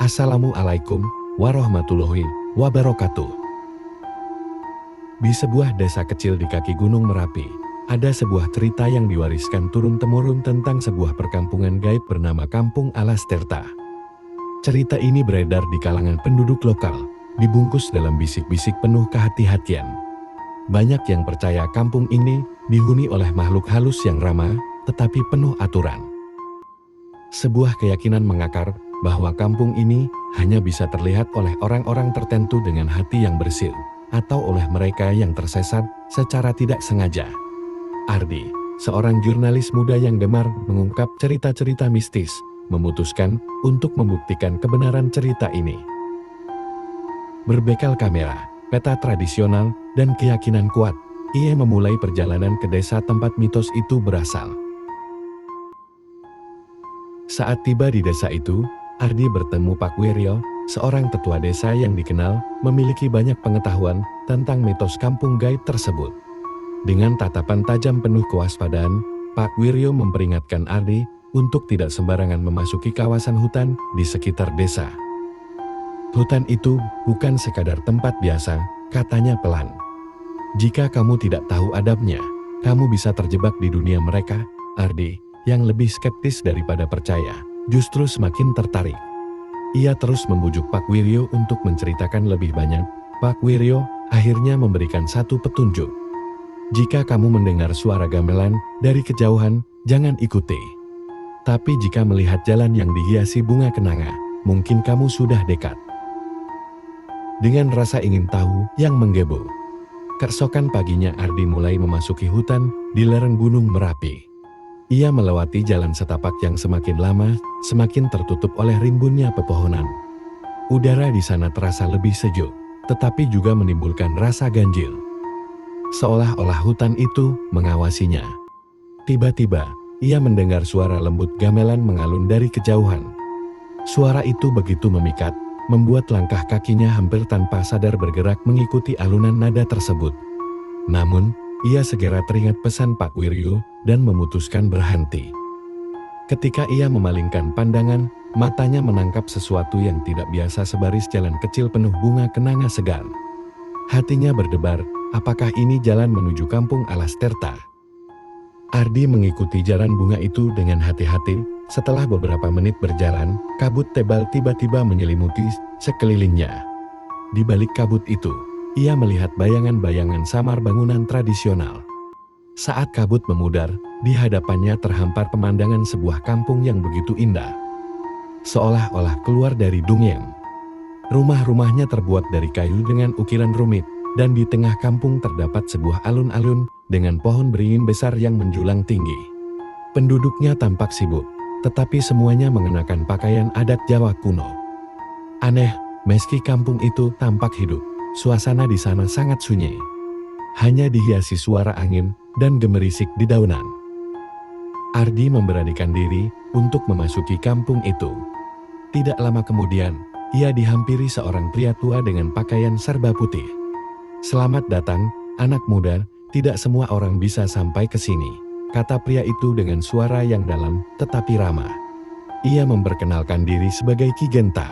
Assalamualaikum warahmatullahi wabarakatuh. Di sebuah desa kecil di kaki Gunung Merapi, ada sebuah cerita yang diwariskan turun-temurun tentang sebuah perkampungan gaib bernama Kampung Alas Tirta. Cerita ini beredar di kalangan penduduk lokal, dibungkus dalam bisik-bisik penuh kehati-hatian. Banyak yang percaya kampung ini dihuni oleh makhluk halus yang ramah, tetapi penuh aturan. Sebuah keyakinan mengakar bahwa kampung ini hanya bisa terlihat oleh orang-orang tertentu dengan hati yang bersih, atau oleh mereka yang tersesat secara tidak sengaja. Ardi, seorang jurnalis muda yang gemar mengungkap cerita-cerita mistis, memutuskan untuk membuktikan kebenaran cerita ini. Berbekal kamera, peta tradisional, dan keyakinan kuat, ia memulai perjalanan ke desa tempat mitos itu berasal. Saat tiba di desa itu, Ardi bertemu Pak Wiryo, seorang tetua desa yang dikenal memiliki banyak pengetahuan tentang mitos kampung gaib tersebut. Dengan tatapan tajam penuh kewaspadaan, Pak Wiryo memperingatkan Ardi untuk tidak sembarangan memasuki kawasan hutan di sekitar desa. Hutan itu bukan sekadar tempat biasa, katanya pelan. Jika kamu tidak tahu adabnya, kamu bisa terjebak di dunia mereka. Ardi, yang lebih skeptis daripada percaya, justru semakin tertarik. Ia terus membujuk Pak Wiryo untuk menceritakan lebih banyak. Pak Wiryo akhirnya memberikan satu petunjuk. Jika kamu mendengar suara gamelan dari kejauhan, jangan ikuti. Tapi jika melihat jalan yang dihiasi bunga kenanga, mungkin kamu sudah dekat. Dengan rasa ingin tahu yang menggebu, keesokan paginya Ardi mulai memasuki hutan di lereng Gunung Merapi. Ia melewati jalan setapak yang semakin lama, semakin tertutup oleh rimbunnya pepohonan. Udara di sana terasa lebih sejuk, tetapi juga menimbulkan rasa ganjil. Seolah-olah hutan itu mengawasinya. Tiba-tiba, ia mendengar suara lembut gamelan mengalun dari kejauhan. Suara itu begitu memikat, membuat langkah kakinya hampir tanpa sadar bergerak mengikuti alunan nada tersebut. Namun, ia segera teringat pesan Pak Wiryo dan memutuskan berhenti. Ketika ia memalingkan pandangan, matanya menangkap sesuatu yang tidak biasa sebaris jalan kecil penuh bunga kenanga segar. Hatinya berdebar, apakah ini jalan menuju Kampung Alas Tirta? Ardi mengikuti jalan bunga itu dengan hati-hati. Setelah beberapa menit berjalan, kabut tebal tiba-tiba menyelimuti sekelilingnya. Di balik kabut itu, ia melihat bayangan-bayangan samar bangunan tradisional. Saat kabut memudar, di hadapannya terhampar pemandangan sebuah kampung yang begitu indah. Seolah-olah keluar dari dongeng. Rumah-rumahnya terbuat dari kayu dengan ukiran rumit, dan di tengah kampung terdapat sebuah alun-alun dengan pohon beringin besar yang menjulang tinggi. Penduduknya tampak sibuk, tetapi semuanya mengenakan pakaian adat Jawa kuno. Aneh, meski kampung itu tampak hidup, suasana di sana sangat sunyi. Hanya dihiasi suara angin dan gemerisik dedaunan. Ardi memberanikan diri untuk memasuki kampung itu. Tidak lama kemudian, ia dihampiri seorang pria tua dengan pakaian serba putih. "Selamat datang, anak muda, tidak semua orang bisa sampai ke sini," kata pria itu dengan suara yang dalam tetapi ramah. Ia memperkenalkan diri sebagai Ki Genta,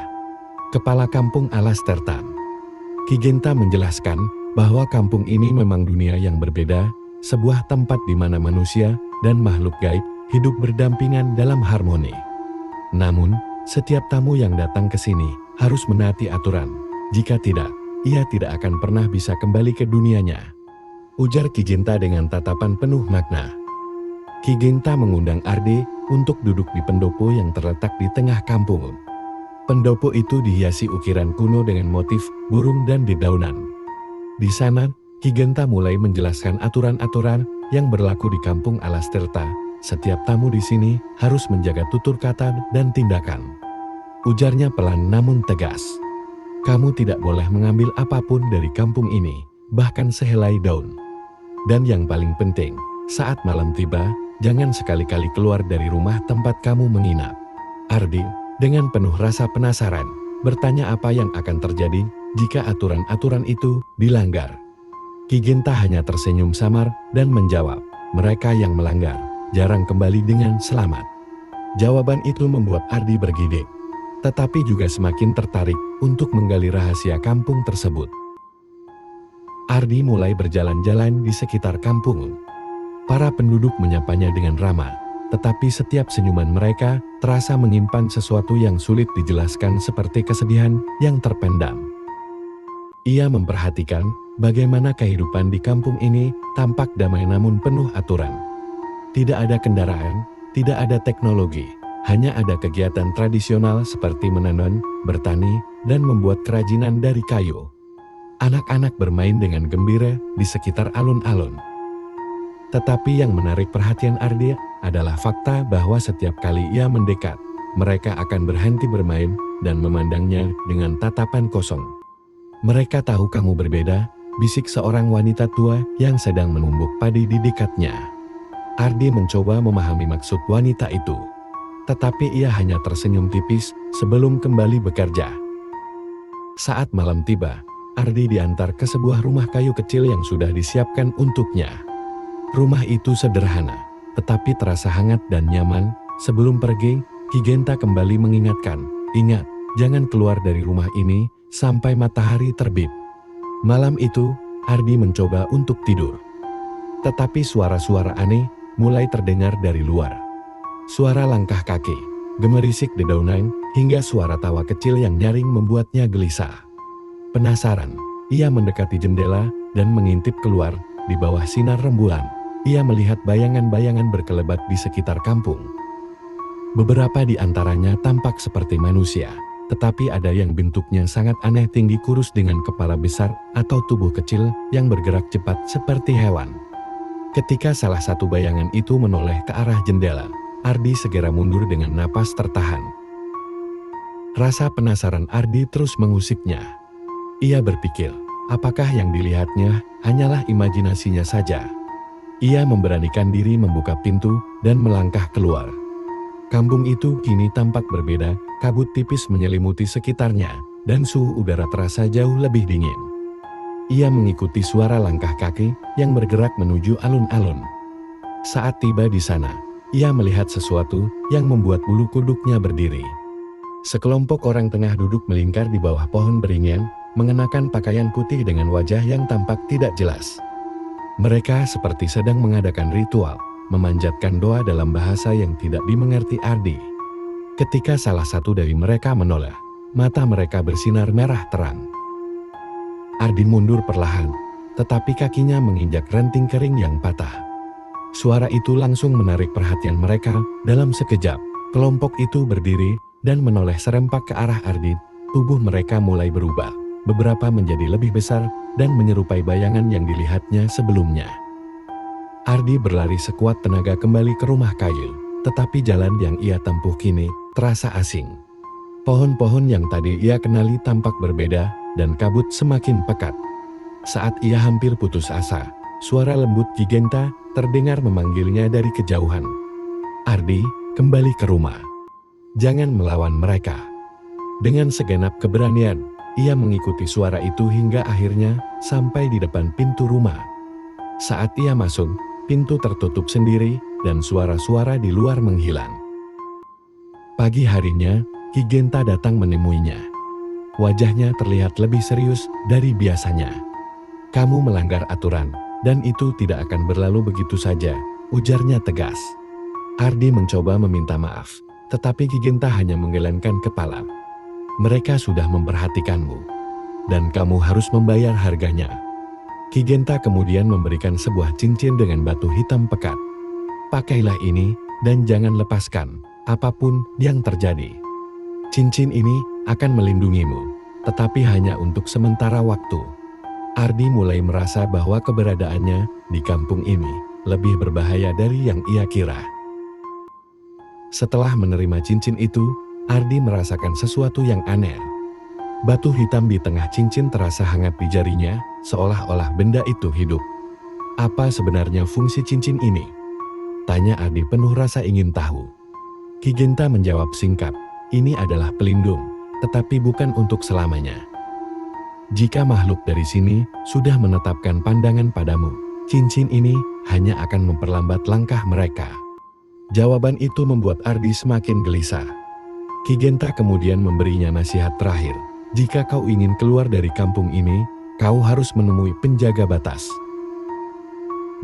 kepala Kampung Alas Tirta. Ki Genta menjelaskan bahwa kampung ini memang dunia yang berbeda, sebuah tempat di mana manusia dan makhluk gaib hidup berdampingan dalam harmoni. Namun, setiap tamu yang datang ke sini harus menaati aturan. Jika tidak, ia tidak akan pernah bisa kembali ke dunianya, ujar Ki Genta dengan tatapan penuh makna. Ki Genta mengundang Ardi untuk duduk di pendopo yang terletak di tengah kampung. Pendopo itu dihiasi ukiran kuno dengan motif burung dan dedaunan. Di sana, Ki Genta mulai menjelaskan aturan-aturan yang berlaku di Kampung Alas Tirta. Setiap tamu di sini harus menjaga tutur kata dan tindakan. Ujarnya pelan namun tegas. Kamu tidak boleh mengambil apapun dari kampung ini, bahkan sehelai daun. Dan yang paling penting, saat malam tiba, jangan sekali-kali keluar dari rumah tempat kamu menginap. Ardi, dengan penuh rasa penasaran, bertanya apa yang akan terjadi jika aturan-aturan itu dilanggar. Ki Genta hanya tersenyum samar dan menjawab, mereka yang melanggar jarang kembali dengan selamat. Jawaban itu membuat Ardi bergidik. tetapi juga semakin tertarik untuk menggali rahasia kampung tersebut. Ardi mulai berjalan-jalan di sekitar kampung. Para penduduk menyapanya dengan ramah, tetapi setiap senyuman mereka terasa menyimpan sesuatu yang sulit dijelaskan seperti kesedihan yang terpendam. Ia memperhatikan bagaimana kehidupan di kampung ini tampak damai namun penuh aturan. Tidak ada kendaraan, tidak ada teknologi, hanya ada kegiatan tradisional seperti menanam, bertani, dan membuat kerajinan dari kayu. Anak-anak bermain dengan gembira di sekitar alun-alun. Tetapi yang menarik perhatian Ardi adalah fakta bahwa setiap kali ia mendekat, mereka akan berhenti bermain dan memandangnya dengan tatapan kosong. "Mereka tahu kamu berbeda," bisik seorang wanita tua yang sedang menumbuk padi di dekatnya. Ardi mencoba memahami maksud wanita itu, tetapi ia hanya tersenyum tipis sebelum kembali bekerja. Saat malam tiba, Ardi diantar ke sebuah rumah kayu kecil yang sudah disiapkan untuknya. Rumah itu sederhana, tetapi terasa hangat dan nyaman. Sebelum pergi, Ki Genta kembali mengingatkan, "Ingat, jangan keluar dari rumah ini sampai matahari terbit." Malam itu, Ardi mencoba untuk tidur. Tetapi suara-suara aneh mulai terdengar dari luar. Suara langkah kaki, gemerisik dedaunan, hingga suara tawa kecil yang nyaring membuatnya gelisah. Penasaran, ia mendekati jendela dan mengintip keluar. Di bawah sinar rembulan, ia melihat bayangan-bayangan berkelebat di sekitar kampung. Beberapa di antaranya tampak seperti manusia, tetapi ada yang bentuknya sangat aneh, tinggi, kurus dengan kepala besar atau tubuh kecil yang bergerak cepat seperti hewan. Ketika salah satu bayangan itu menoleh ke arah jendela, Ardi segera mundur dengan napas tertahan. Rasa penasaran Ardi terus mengusiknya. Ia berpikir, apakah yang dilihatnya hanyalah imajinasinya saja? Ia memberanikan diri membuka pintu dan melangkah keluar. Kampung itu kini tampak berbeda, kabut tipis menyelimuti sekitarnya, dan suhu udara terasa jauh lebih dingin. Ia mengikuti suara langkah kaki yang bergerak menuju alun-alun. Saat tiba di sana, ia melihat sesuatu yang membuat bulu kuduknya berdiri. Sekelompok orang tengah duduk melingkar di bawah pohon beringin, mengenakan pakaian putih dengan wajah yang tampak tidak jelas. Mereka seperti sedang mengadakan ritual, memanjatkan doa dalam bahasa yang tidak dimengerti Ardi. Ketika salah satu dari mereka menoleh, mata mereka bersinar merah terang. Ardi mundur perlahan, tetapi kakinya menginjak ranting kering yang patah. Suara itu langsung menarik perhatian mereka. Dalam sekejap, kelompok itu berdiri dan menoleh serempak ke arah Ardi. Tubuh mereka mulai berubah, beberapa menjadi lebih besar dan menyerupai bayangan yang dilihatnya sebelumnya. Ardi berlari sekuat tenaga kembali ke rumah kayu, tetapi jalan yang ia tempuh kini terasa asing. Pohon-pohon yang tadi ia kenali tampak berbeda dan kabut semakin pekat. Saat ia hampir putus asa, suara lembut Ki Genta terdengar memanggilnya dari kejauhan. "Ardi, kembali ke rumah. Jangan melawan mereka." Dengan segenap keberanian, ia mengikuti suara itu hingga akhirnya sampai di depan pintu rumah. Saat ia masuk, pintu tertutup sendiri dan suara-suara di luar menghilang. Pagi harinya, Ki Genta datang menemuinya. Wajahnya terlihat lebih serius dari biasanya. "Kamu melanggar aturan, dan itu tidak akan berlalu begitu saja," ujarnya tegas. Ardi mencoba meminta maaf, tetapi Ki Genta hanya menggelengkan kepala. "Mereka sudah memperhatikanmu, dan kamu harus membayar harganya." Ki Genta kemudian memberikan sebuah cincin dengan batu hitam pekat. "Pakailah ini, dan jangan lepaskan, apapun yang terjadi. Cincin ini akan melindungimu, tetapi hanya untuk sementara waktu." Ardi mulai merasa bahwa keberadaannya di kampung ini lebih berbahaya dari yang ia kira. Setelah menerima cincin itu, Ardi merasakan sesuatu yang aneh. Batu hitam di tengah cincin terasa hangat di jarinya, seolah-olah benda itu hidup. "Apa sebenarnya fungsi cincin ini?" tanya Ardi penuh rasa ingin tahu. Ki Genta menjawab singkat, "Ini adalah pelindung, tetapi bukan untuk selamanya. Jika makhluk dari sini sudah menetapkan pandangan padamu, cincin ini hanya akan memperlambat langkah mereka." Jawaban itu membuat Ardi semakin gelisah. Ki Genta kemudian memberinya nasihat terakhir. Jika kau ingin keluar dari kampung ini, kau harus menemui penjaga batas.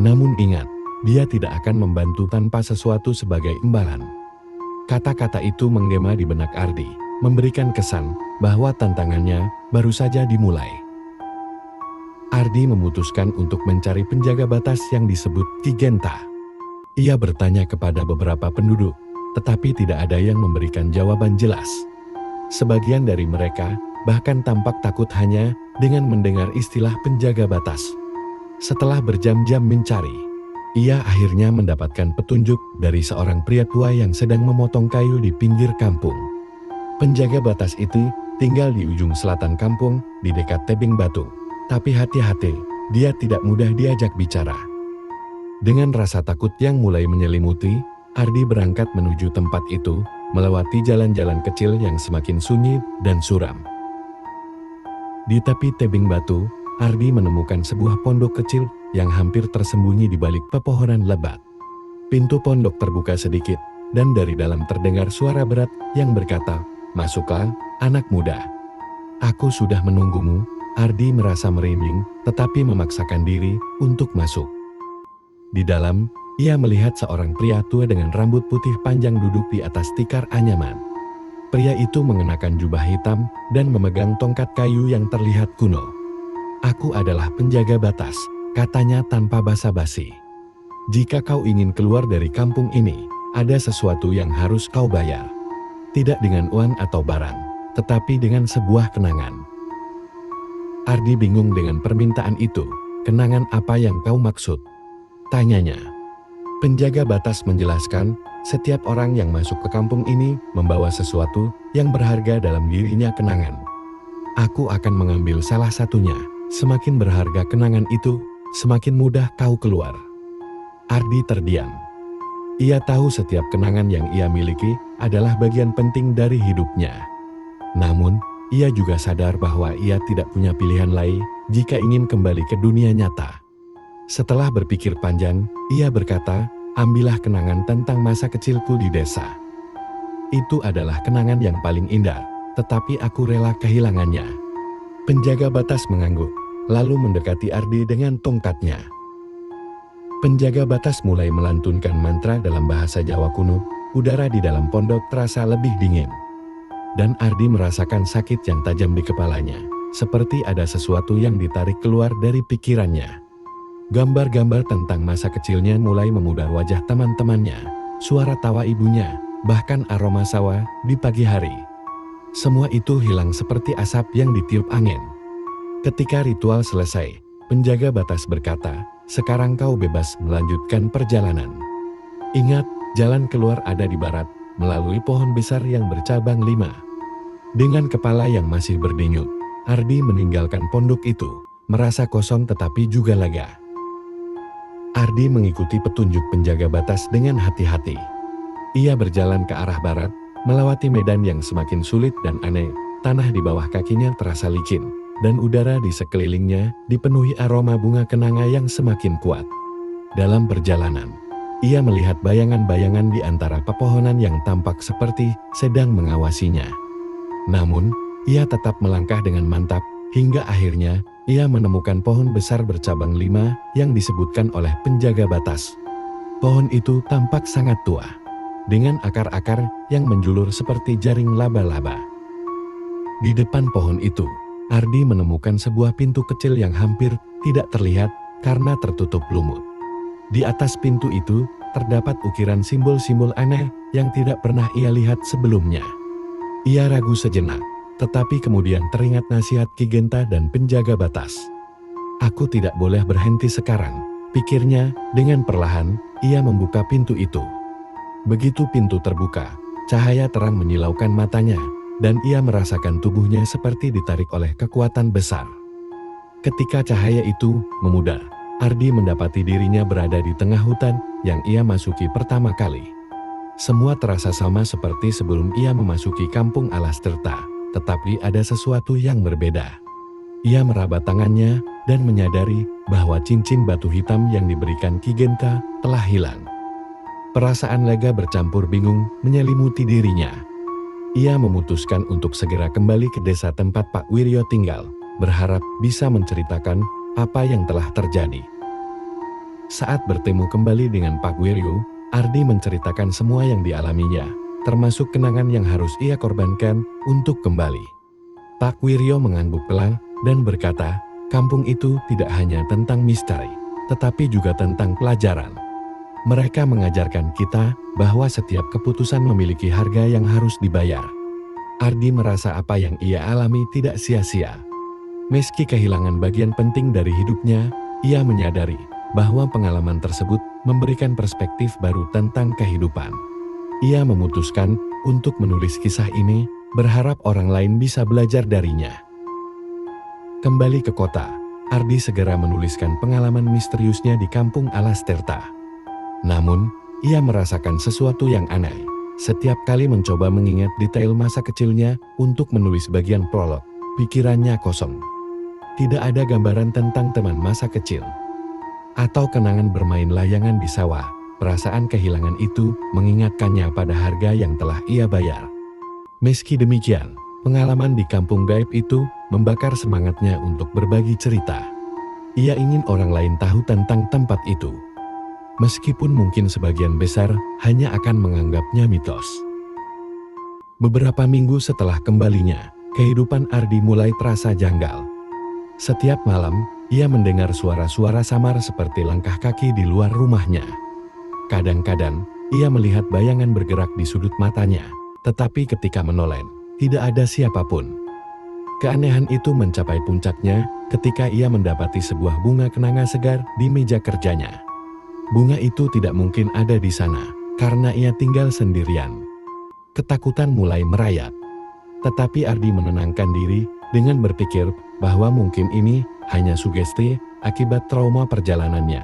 Namun ingat, dia tidak akan membantu tanpa sesuatu sebagai imbalan. Kata-kata itu menggema di benak Ardi, memberikan kesan bahwa tantangannya baru saja dimulai. Ardi memutuskan untuk mencari penjaga batas yang disebut Ki Genta. Ia bertanya kepada beberapa penduduk, tetapi tidak ada yang memberikan jawaban jelas. Sebagian dari mereka bahkan tampak takut hanya dengan mendengar istilah penjaga batas. Setelah berjam-jam mencari, ia akhirnya mendapatkan petunjuk dari seorang pria tua yang sedang memotong kayu di pinggir kampung. Penjaga batas itu tinggal di ujung selatan kampung di dekat tebing batu. Tapi hati-hati, dia tidak mudah diajak bicara. Dengan rasa takut yang mulai menyelimuti, Ardi berangkat menuju tempat itu, melewati jalan-jalan kecil yang semakin sunyi dan suram. Di tepi tebing batu, Ardi menemukan sebuah pondok kecil yang hampir tersembunyi di balik pepohonan lebat. Pintu pondok terbuka sedikit, dan dari dalam terdengar suara berat yang berkata, "Masuklah, anak muda. Aku sudah menunggumu." Ardi merasa merinding, tetapi memaksakan diri untuk masuk. Di dalam, ia melihat seorang pria tua dengan rambut putih panjang duduk di atas tikar anyaman. Pria itu mengenakan jubah hitam dan memegang tongkat kayu yang terlihat kuno. "Aku adalah penjaga batas," katanya tanpa basa-basi. "Jika kau ingin keluar dari kampung ini, ada sesuatu yang harus kau bayar. Tidak dengan uang atau barang, tetapi dengan sebuah kenangan." Ardi bingung dengan permintaan itu. "Kenangan apa yang kau maksud?" tanyanya. Penjaga batas menjelaskan, setiap orang yang masuk ke kampung ini membawa sesuatu yang berharga dalam dirinya kenangan. Aku akan mengambil salah satunya. Semakin berharga kenangan itu, semakin mudah kau keluar. Ardi terdiam. Ia tahu setiap kenangan yang ia miliki adalah bagian penting dari hidupnya. Namun, ia juga sadar bahwa ia tidak punya pilihan lain jika ingin kembali ke dunia nyata. Setelah berpikir panjang, ia berkata, "Ambillah kenangan tentang masa kecilku di desa. Itu adalah kenangan yang paling indah, tetapi aku rela kehilangannya." Penjaga batas mengangguk, lalu mendekati Ardi dengan tongkatnya. Penjaga batas mulai melantunkan mantra dalam bahasa Jawa kuno. Udara di dalam pondok terasa lebih dingin. Dan Ardi merasakan sakit yang tajam di kepalanya, seperti ada sesuatu yang ditarik keluar dari pikirannya. Gambar-gambar tentang masa kecilnya mulai memudar wajah teman-temannya, suara tawa ibunya, bahkan aroma sawah di pagi hari. Semua itu hilang seperti asap yang ditiup angin. Ketika ritual selesai, penjaga batas berkata, "Sekarang kau bebas melanjutkan perjalanan. Ingat, jalan keluar ada di barat, melalui pohon besar yang bercabang 5. Dengan kepala yang masih berdenyut, Ardi meninggalkan pondok itu, merasa kosong tetapi juga lega. Ardi mengikuti petunjuk penjaga batas dengan hati-hati. Ia berjalan ke arah barat, melewati medan yang semakin sulit dan aneh. Tanah di bawah kakinya terasa licin, dan udara di sekelilingnya dipenuhi aroma bunga kenanga yang semakin kuat. Dalam perjalanan, ia melihat bayangan-bayangan di antara pepohonan yang tampak seperti sedang mengawasinya. Namun, ia tetap melangkah dengan mantap, hingga akhirnya ia menemukan pohon besar bercabang 5 yang disebutkan oleh penjaga batas. Pohon itu tampak sangat tua, dengan akar-akar yang menjulur seperti jaring laba-laba. Di depan pohon itu, Ardi menemukan sebuah pintu kecil yang hampir tidak terlihat karena tertutup lumut. Di atas pintu itu, terdapat ukiran simbol-simbol aneh yang tidak pernah ia lihat sebelumnya. Ia ragu sejenak, tetapi kemudian teringat nasihat Ki Genta dan penjaga batas. "Aku tidak boleh berhenti sekarang," pikirnya. Dengan perlahan, ia membuka pintu itu. Begitu pintu terbuka, cahaya terang menyilaukan matanya, dan ia merasakan tubuhnya seperti ditarik oleh kekuatan besar. Ketika cahaya itu memudar, Ardi mendapati dirinya berada di tengah hutan yang ia masuki pertama kali. Semua terasa sama seperti sebelum ia memasuki kampung Alasterta, tetapi ada sesuatu yang berbeda. Ia meraba tangannya dan menyadari bahwa cincin batu hitam yang diberikan Ki Genta telah hilang. Perasaan lega bercampur bingung menyelimuti dirinya. Ia memutuskan untuk segera kembali ke desa tempat Pak Wiryo tinggal, berharap bisa menceritakan apa yang telah terjadi. Saat bertemu kembali dengan Pak Wiryo, Ardi menceritakan semua yang dialaminya, termasuk kenangan yang harus ia korbankan untuk kembali. Pak Wiryo mengangguk pelan dan berkata, kampung itu tidak hanya tentang misteri, tetapi juga tentang pelajaran. Mereka mengajarkan kita bahwa setiap keputusan memiliki harga yang harus dibayar. Ardi merasa apa yang ia alami tidak sia-sia. Meski kehilangan bagian penting dari hidupnya, ia menyadari bahwa pengalaman tersebut memberikan perspektif baru tentang kehidupan. Ia memutuskan untuk menulis kisah ini, berharap orang lain bisa belajar darinya. Kembali ke kota, Ardi segera menuliskan pengalaman misteriusnya di kampung Alasterta. Namun, ia merasakan sesuatu yang aneh. Setiap kali mencoba mengingat detail masa kecilnya untuk menulis bagian prolog, pikirannya kosong. Tidak ada gambaran tentang teman masa kecil atau kenangan bermain layangan di sawah. Perasaan kehilangan itu mengingatkannya pada harga yang telah ia bayar. Meski demikian, pengalaman di kampung gaib itu membakar semangatnya untuk berbagi cerita. Ia ingin orang lain tahu tentang tempat itu, meskipun mungkin sebagian besar hanya akan menganggapnya mitos. Beberapa minggu setelah kembalinya, kehidupan Ardi mulai terasa janggal. Setiap malam, ia mendengar suara-suara samar seperti langkah kaki di luar rumahnya. Kadang-kadang, ia melihat bayangan bergerak di sudut matanya, tetapi ketika menoleh, tidak ada siapapun. Keanehan itu mencapai puncaknya ketika ia mendapati sebuah bunga kenanga segar di meja kerjanya. Bunga itu tidak mungkin ada di sana, karena ia tinggal sendirian. Ketakutan mulai merayap. Tetapi Ardi menenangkan diri dengan berpikir bahwa mungkin ini hanya sugesti akibat trauma perjalanannya.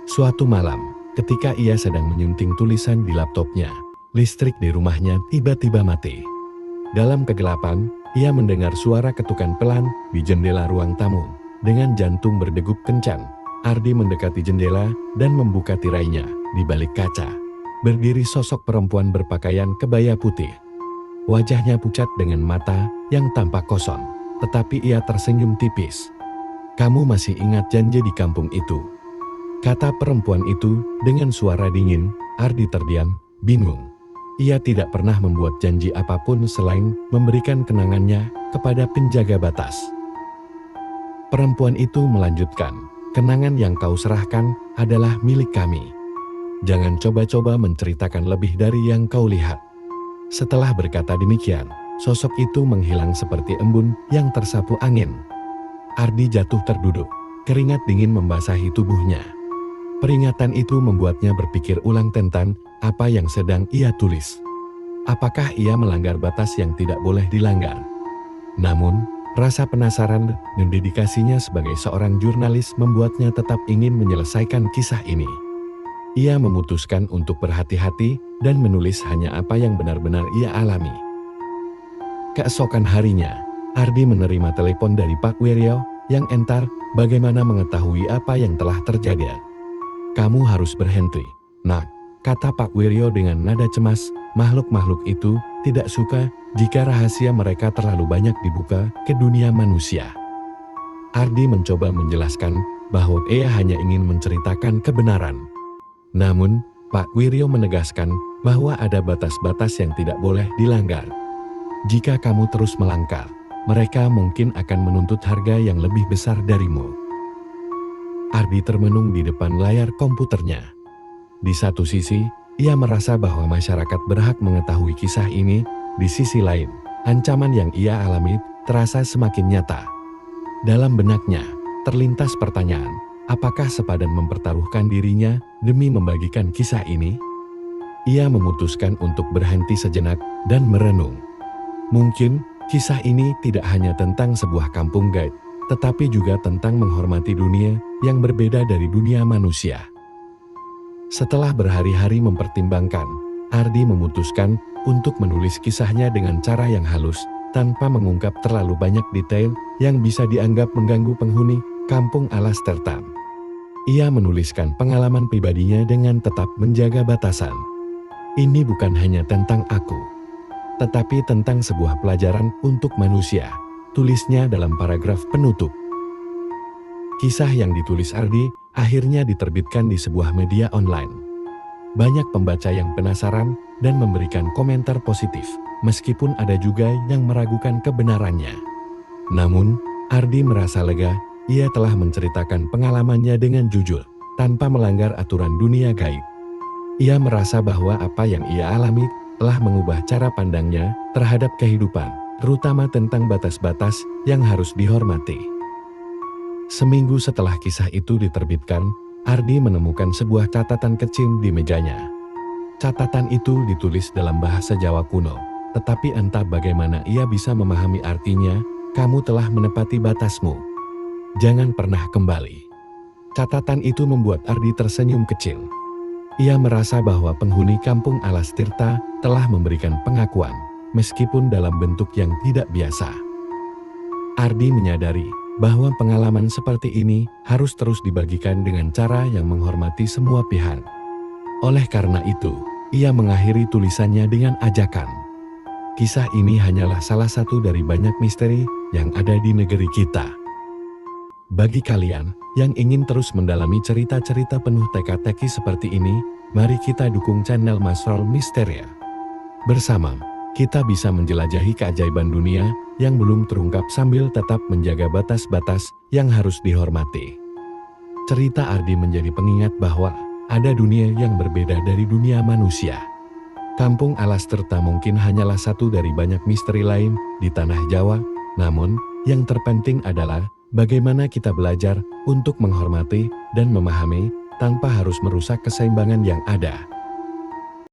Suatu malam, ketika ia sedang menyunting tulisan di laptopnya, listrik di rumahnya tiba-tiba mati. Dalam kegelapan, ia mendengar suara ketukan pelan di jendela ruang tamu. Dengan jantung berdegup kencang, Ardi mendekati jendela dan membuka tirainya. Di balik kaca, berdiri sosok perempuan berpakaian kebaya putih. Wajahnya pucat dengan mata yang tampak kosong, tetapi ia tersenyum tipis. "Kamu masih ingat janji di kampung itu?" kata perempuan itu dengan suara dingin. Ardi terdiam, bingung. Ia tidak pernah membuat janji apapun selain memberikan kenangannya kepada penjaga batas. Perempuan itu melanjutkan, "Kenangan yang kau serahkan adalah milik kami. Jangan coba-coba menceritakan lebih dari yang kau lihat." Setelah berkata demikian, sosok itu menghilang seperti embun yang tersapu angin. Ardi jatuh terduduk, keringat dingin membasahi tubuhnya. Peringatan itu membuatnya berpikir ulang tentang apa yang sedang ia tulis. Apakah ia melanggar batas yang tidak boleh dilanggar? Namun, rasa penasaran dan dedikasinya sebagai seorang jurnalis membuatnya tetap ingin menyelesaikan kisah ini. Ia memutuskan untuk berhati-hati dan menulis hanya apa yang benar-benar ia alami. Keesokan harinya, Ardi menerima telepon dari Pak Wiryo yang entar. "Bagaimana mengetahui apa yang telah terjadi?" "Kamu harus berhenti, Nak," kata Pak Wiryo dengan nada cemas. Makhluk-makhluk itu tidak suka jika rahasia mereka terlalu banyak dibuka ke dunia manusia. Ardi mencoba menjelaskan bahwa ia hanya ingin menceritakan kebenaran. Namun, Pak Wiryo menegaskan bahwa ada batas-batas yang tidak boleh dilanggar. "Jika kamu terus melanggar, mereka mungkin akan menuntut harga yang lebih besar darimu." Ardi termenung di depan layar komputernya. Di satu sisi, ia merasa bahwa masyarakat berhak mengetahui kisah ini. Di sisi lain, ancaman yang ia alami terasa semakin nyata. Dalam benaknya, terlintas pertanyaan, apakah sepadan mempertaruhkan dirinya demi membagikan kisah ini? Ia memutuskan untuk berhenti sejenak dan merenung. Mungkin, kisah ini tidak hanya tentang sebuah kampung gaib, tetapi juga tentang menghormati dunia yang berbeda dari dunia manusia. Setelah berhari-hari mempertimbangkan, Ardi memutuskan untuk menulis kisahnya dengan cara yang halus, tanpa mengungkap terlalu banyak detail yang bisa dianggap mengganggu penghuni kampung Alasterta. Ia menuliskan pengalaman pribadinya dengan tetap menjaga batasan. "Ini bukan hanya tentang aku. tetapi tentang sebuah pelajaran untuk manusia, tulisnya dalam paragraf penutup. Kisah yang ditulis Ardi akhirnya diterbitkan di sebuah media online. Banyak pembaca yang penasaran dan memberikan komentar positif, meskipun ada juga yang meragukan kebenarannya. Namun, Ardi merasa lega, ia telah menceritakan pengalamannya dengan jujur, tanpa melanggar aturan dunia gaib. Ia merasa bahwa apa yang ia alami telah mengubah cara pandangnya terhadap kehidupan, terutama tentang batas-batas yang harus dihormati. Seminggu setelah kisah itu diterbitkan, Ardi menemukan sebuah catatan kecil di mejanya. Catatan itu ditulis dalam bahasa Jawa kuno, tetapi entah bagaimana ia bisa memahami artinya, "Kamu telah menepati batasmu. Jangan pernah kembali." Catatan itu membuat Ardi tersenyum kecil. Ia merasa bahwa penghuni kampung Alas Tirta telah memberikan pengakuan, meskipun dalam bentuk yang tidak biasa. Ardi menyadari bahwa pengalaman seperti ini harus terus dibagikan dengan cara yang menghormati semua pihak. Oleh karena itu, ia mengakhiri tulisannya dengan ajakan. Kisah ini hanyalah salah satu dari banyak misteri yang ada di negeri kita. Bagi kalian yang ingin terus mendalami cerita-cerita penuh teka-teki seperti ini, mari kita dukung channel Masrol Misteria. Bersama, kita bisa menjelajahi keajaiban dunia yang belum terungkap sambil tetap menjaga batas-batas yang harus dihormati. Cerita Ardi menjadi pengingat bahwa ada dunia yang berbeda dari dunia manusia. Kampung Alas Tirta mungkin hanyalah satu dari banyak misteri lain di tanah Jawa, namun yang terpenting adalah bagaimana kita belajar untuk menghormati dan memahami tanpa harus merusak keseimbangan yang ada.